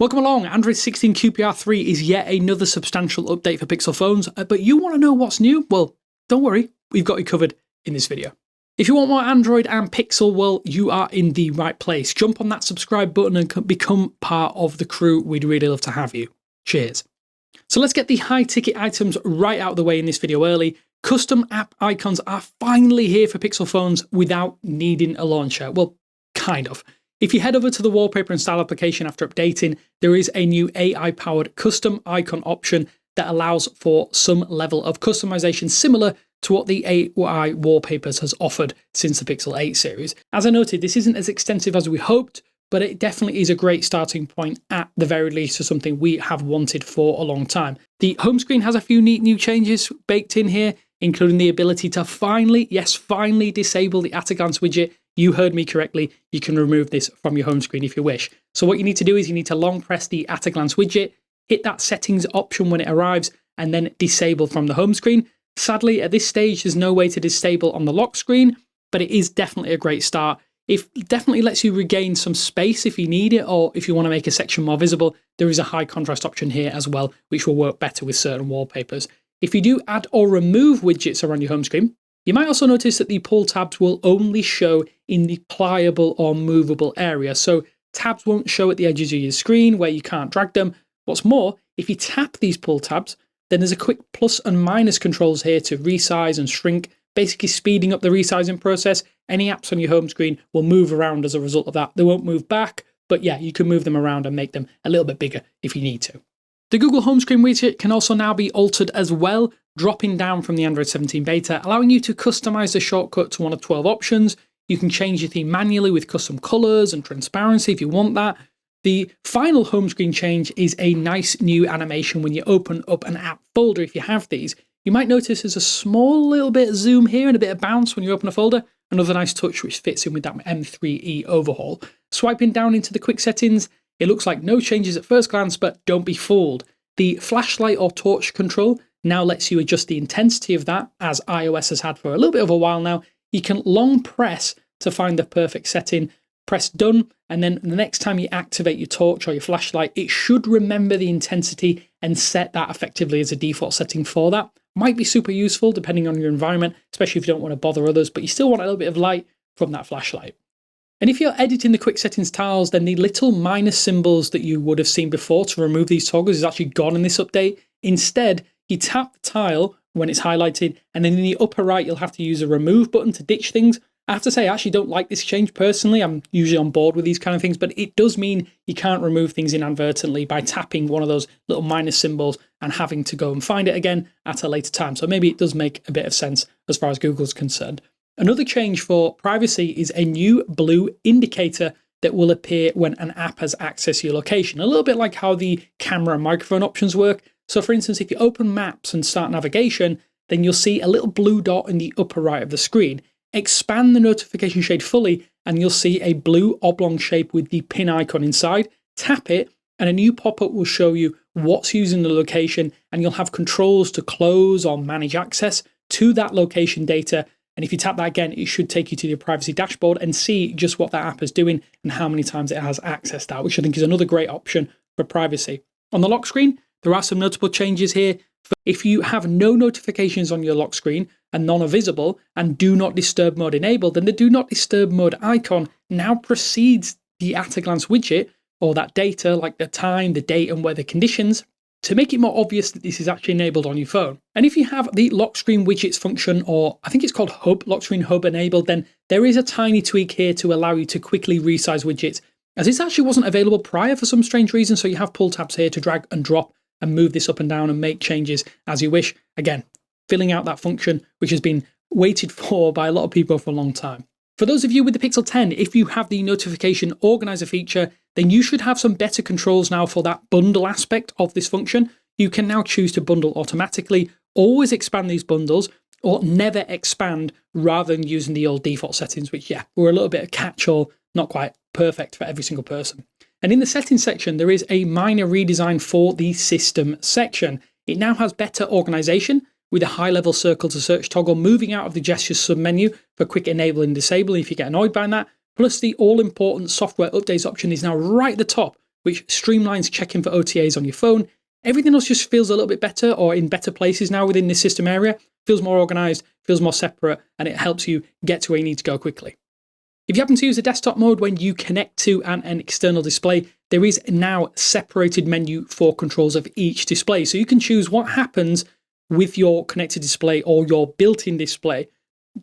Welcome along. Android 16 QPR 3 is yet another substantial update for Pixel phones, but you want to know what's new? Well, don't worry, we've got you covered in this video. If you want more Android and Pixel, well, you are in the right place. Jump on that subscribe button and become part of the crew. We'd really love to have you. Cheers. So let's get the high ticket items right out of the way in this video early. Custom app icons are finally here for Pixel phones without needing a launcher. Well, kind of. If you head over to the wallpaper and style application after updating, there is a new AI-powered custom icon option that allows for some level of customization similar to what the AI wallpapers has offered since the Pixel 8 series. As I noted, this isn't as extensive as we hoped, but it definitely is a great starting point at the very least for something we have wanted for a long time. The home screen has a few neat new changes baked in here, including the ability to finally disable the at-a-glance widget. You heard me correctly, you can remove this from your home screen if you wish. So what you need to do is you need to long press the at-a-glance widget, hit that settings option when it arrives, and then disable from the home screen. Sadly, at this stage, there's no way to disable on the lock screen, but it is definitely a great start. It definitely lets you regain some space if you need it, or if you want to make a section more visible, there is a high contrast option here as well, which will work better with certain wallpapers. If you do add or remove widgets around your home screen, you might also notice that the pull tabs will only show in the pliable or movable area. So tabs won't show at the edges of your screen where you can't drag them. What's more, if you tap these pull tabs, then there's a quick plus and minus controls here to resize and shrink, basically speeding up the resizing process. Any apps on your home screen will move around as a result of that. They won't move back, but yeah, you can move them around and make them a little bit bigger if you need to. The Google home screen widget can also now be altered as well, dropping down from the Android 17 beta, allowing you to customize the shortcut to one of 12 options. You can change your theme manually with custom colors and transparency if you want that. The final home screen change is a nice new animation when you open up an app folder. If you have these, you might notice there's a small little bit of zoom here and a bit of bounce when you open a folder. Another nice touch which fits in with that M3E overhaul. Swiping down into the quick settings, it looks like no changes at first glance, but don't be fooled. The flashlight or torch control now lets you adjust the intensity of that, as iOS has had for a little bit of a while now. You can long press to find the perfect setting, press done, and then the next time you activate your torch or your flashlight, it should remember the intensity and set that effectively as a default setting for that. Might be super useful depending on your environment, especially if you don't want to bother others, but you still want a little bit of light from that flashlight. And if you're editing the quick settings tiles, then the little minus symbols that you would have seen before to remove these toggles is actually gone in this update. Instead, you tap the tile when it's highlighted, and then in the upper right, you'll have to use a remove button to ditch things. I have to say, I actually don't like this change personally. I'm usually on board with these kind of things, but it does mean you can't remove things inadvertently by tapping one of those little minus symbols and having to go and find it again at a later time. So maybe it does make a bit of sense as far as Google's concerned. Another change for privacy is a new blue indicator that will appear when an app has access to your location. A little bit like how the camera and microphone options work. So for instance, if you open Maps and start navigation, then you'll see a little blue dot in the upper right of the screen. Expand the notification shade fully and you'll see a blue oblong shape with the pin icon inside. Tap it and a new pop-up will show you what's using the location, and you'll have controls to close or manage access to that location data. And if you tap that again, it should take you to your privacy dashboard and see just what that app is doing and how many times it has accessed that, which I think is another great option for privacy. On the lock screen, there are some notable changes here. If you have no notifications on your lock screen and none are visible and do not disturb mode enabled, then the do not disturb mode icon now precedes the at-a-glance widget, or that data like the time, the date and weather conditions, to make it more obvious that this is actually enabled on your phone. And if you have the lock screen widgets function, or I think it's called hub, lock screen hub enabled, then there is a tiny tweak here to allow you to quickly resize widgets, as this actually wasn't available prior for some strange reason. So you have pull tabs here to drag and drop and move this up and down and make changes as you wish. Again, filling out that function, which has been waited for by a lot of people for a long time. For those of you with the Pixel 10, if you have the notification organizer feature, then you should have some better controls now for that bundle aspect of this function. You can now choose to bundle automatically, always expand these bundles, or never expand rather than using the old default settings, which, yeah, were a little bit of catch-all, not quite perfect for every single person. And in the settings section, there is a minor redesign for the system section. It now has better organization, with a high-level circle to search toggle moving out of the gestures submenu for quick enable and disabling if you get annoyed by that. Plus, the all-important software updates option is now right at the top which streamlines checking for OTAs on your phone. Everything else just feels a little bit better, or in better places now within this system area. Feels more organized, feels more separate, and it helps you get to where you need to go quickly. If you happen to use the desktop mode when you connect to an external display, there is now a separated menu for controls of each display. So you can choose what happens with your connected display or your built-in display,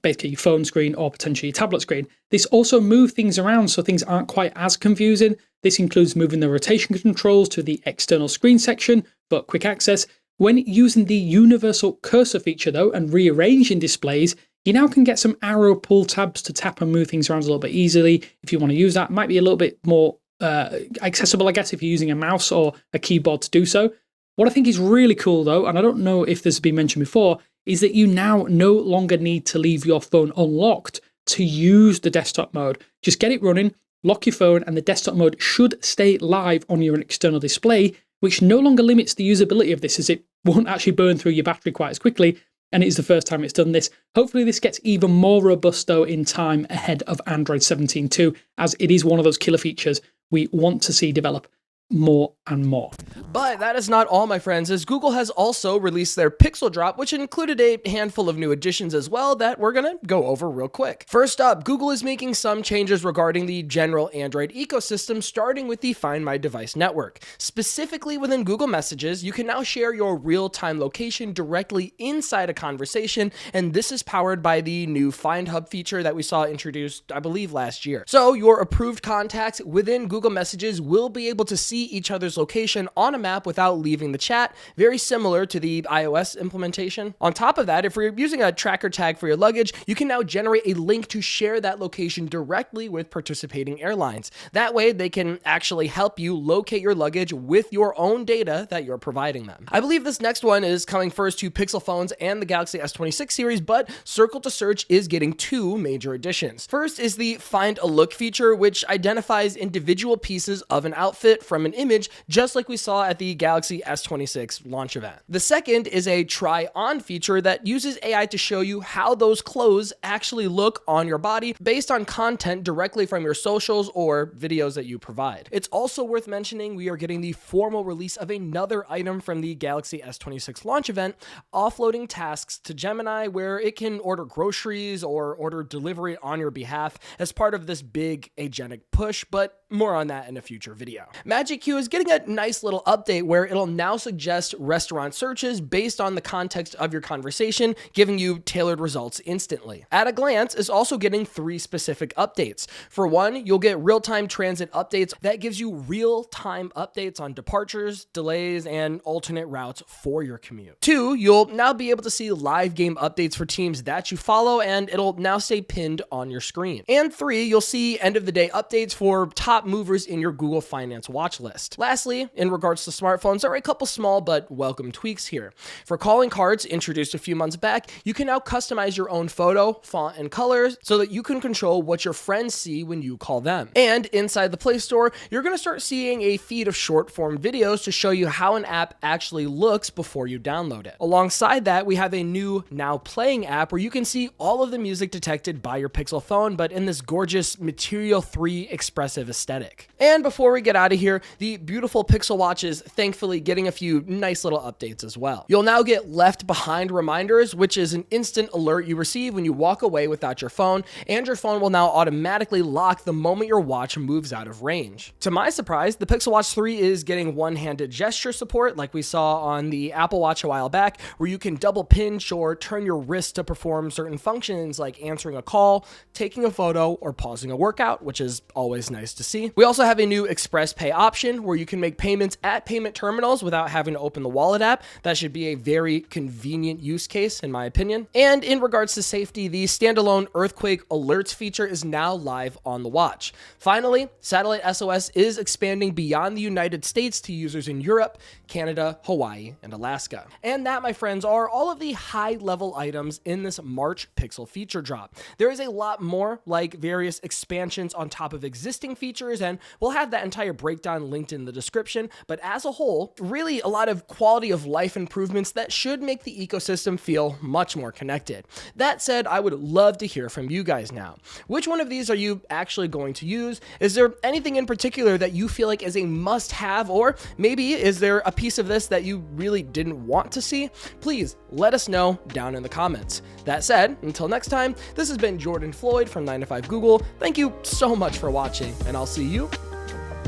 basically your phone screen or potentially your tablet screen. This also moves things around so things aren't quite as confusing. This includes moving the rotation controls to the external screen section for quick access. When using the universal cursor feature though and rearranging displays, you now can get some arrow pull tabs to tap and move things around a little bit easily. If you want to use that, it might be a little bit more accessible, I guess, if you're using a mouse or a keyboard to do so. What I think is really cool though, and I don't know if this has been mentioned before, is that you now no longer need to leave your phone unlocked to use the desktop mode. Just get it running, lock your phone, and the desktop mode should stay live on your external display, which no longer limits the usability of this, as it won't actually burn through your battery quite as quickly. And it is the first time it's done this. Hopefully this gets even more robust though in time ahead of Android 17.2, as it is one of those killer features we want to see develop more and more. But that is not all, my friends, as Google has also released their Pixel Drop, which included a handful of new additions as well that we're gonna go over real quick. First up, Google is making some changes regarding the general Android ecosystem, starting with the Find My Device network. Specifically within Google Messages, you can now share your real-time location directly inside a conversation, and this is powered by the new Find Hub feature that we saw introduced, I believe, last year. So your approved contacts within Google Messages will be able to see each other's location on a map without leaving the chat, very similar to the iOS implementation. On top of that, if you're using a tracker tag for your luggage, you can now generate a link to share that location directly with participating airlines. That way, they can actually help you locate your luggage with your own data that you're providing them. I believe this next one is coming first to Pixel phones and the Galaxy S26 series, but Circle to Search is getting two major additions. First is the Find a Look feature, which identifies individual pieces of an outfit from an image, just like we saw at the Galaxy S26 launch event. The second is a Try On feature that uses AI to show you how those clothes actually look on your body based on content directly from your socials or videos that you provide. It's also worth mentioning we are getting the formal release of another item from the Galaxy S26 launch event, offloading tasks to Gemini, where it can order groceries or order delivery on your behalf as part of this big agentic push, but more on that in a future video. Magic Q is getting a nice little update where it'll now suggest restaurant searches based on the context of your conversation, giving you tailored results instantly. At a Glance is also getting three specific updates. For one, you'll get real-time transit updates that gives you real-time updates on departures, delays, and alternate routes for your commute. Two, you'll now be able to see live game updates for teams that you follow, and it'll now stay pinned on your screen. And three, you'll see end-of-the-day updates for top movers in your Google Finance watch list. Lastly, in regards to smartphones, there are a couple small but welcome tweaks here. For calling cards introduced a few months back, you can now customize your own photo, font, and colors so that you can control what your friends see when you call them. And inside the Play Store, you're going to start seeing a feed of short-form videos to show you how an app actually looks before you download it. Alongside that, we have a new Now Playing app where you can see all of the music detected by your Pixel phone, but in this gorgeous Material 3 expressive aesthetic. And before we get out of here, the beautiful Pixel Watch is thankfully getting a few nice little updates as well. You'll now get left behind reminders, which is an instant alert you receive when you walk away without your phone, and your phone will now automatically lock the moment your watch moves out of range. To my surprise, the Pixel Watch 3 is getting one-handed gesture support like we saw on the Apple Watch a while back, where you can double pinch or turn your wrist to perform certain functions like answering a call, taking a photo, or pausing a workout, which is always nice to see. We also have a new Express Pay option where you can make payments at payment terminals without having to open the wallet app. That should be a very convenient use case in my opinion. And in regards to safety, the standalone earthquake alerts feature is now live on the watch. Finally, Satellite SOS is expanding beyond the United States to users in Europe, Canada, Hawaii, and Alaska. And that, my friends, are all of the high-level items in this March Pixel feature drop. There is a lot more, like various expansions on top of existing features Features, and we'll have that entire breakdown linked in the description. But as a whole, really a lot of quality of life improvements that should make the ecosystem feel much more connected. That said, I would love to hear from you guys now. Which one of these are you actually going to use? Is there anything in particular that you feel like is a must-have, or maybe is there a piece of this that you really didn't want to see? Please let us know down in the comments. That said, until next time, this has been Jordan Floyd from 9to5 Google. Thank you so much for watching, and I'll see you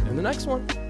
in the next one.